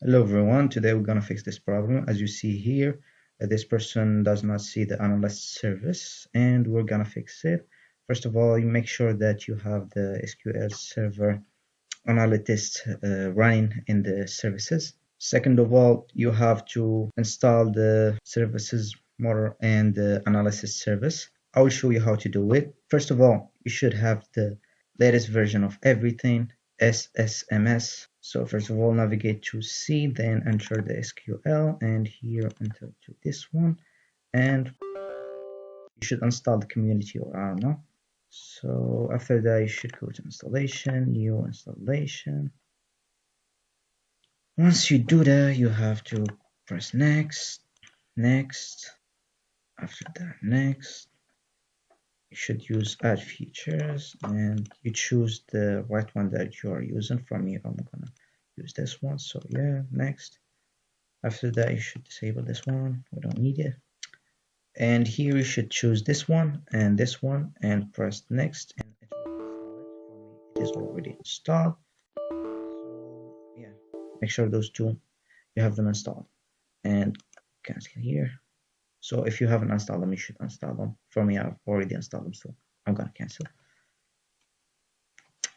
Hello everyone, today we're going to fix this problem. As you see here, this person does not see the analyst service and we're going to fix it. First of all, you make sure that you have the SQL Server Analyst running in the services. Second of all, you have to install the services model and the analysis service. I will show you how to do it. First of all, you should have the latest version of everything, SSMS. So first of all, navigate to C, then enter the SQL, and here enter to this one, and you should install the community, or I don't know. So after that, you should go to installation, new installation. Once you do that, you have to press next, next. After that, next. You should use add features and you choose the right one that you are using. From me, I'm gonna use this one. So yeah, next. After that, you should disable this one. We don't need it. And here you should choose this one and press next, and it will install it. For me, it is already installed. So yeah, make sure those two you have them installed and cancel here. So if you haven't installed them, you should install them. For me, I've already installed them, so I'm gonna cancel.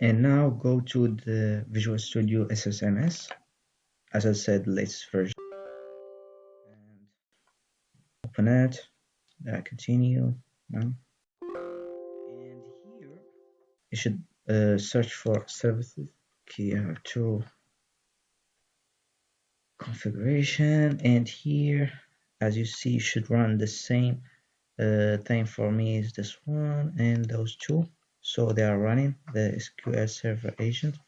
And now go to the Visual Studio SSMS. As I said, the latest version. And open it. Continue. Now. And here you should search for services. Okay, you have to configuration, and here, as you see, you should run the same thing. For me is this one and those two, so they are running the SQL Server agent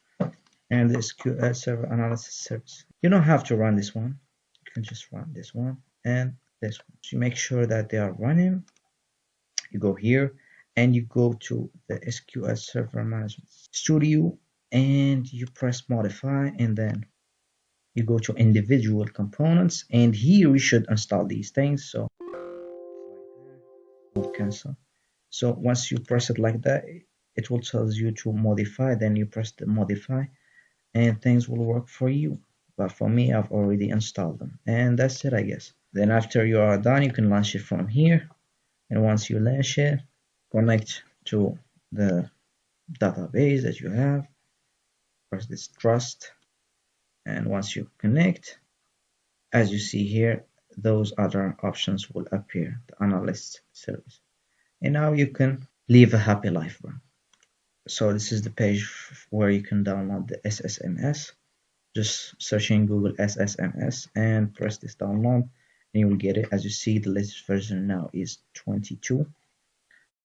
and the SQL Server Analysis Service. You don't have to run this one, you can just run this one and this one. So you make sure that they are running. You go here and you go to the SQL Server Management Studio and you press modify, and then you go to individual components, and here we should install these things. So cancel. So once you press it like that, it will tell you to modify, then you press the modify and things will work for you. But for me, I've already installed them, and that's it, I guess. Then after you are done, you can launch it from here, and once you launch it, connect to the database that you have, press this trust, and once you connect, as you see here, those other options will appear, the analyst service. And now you can live a happy life, bro. So this is the page where you can download the SSMS. Just search in Google SSMS and press this download and you will get it. As you see, the latest version now is 22.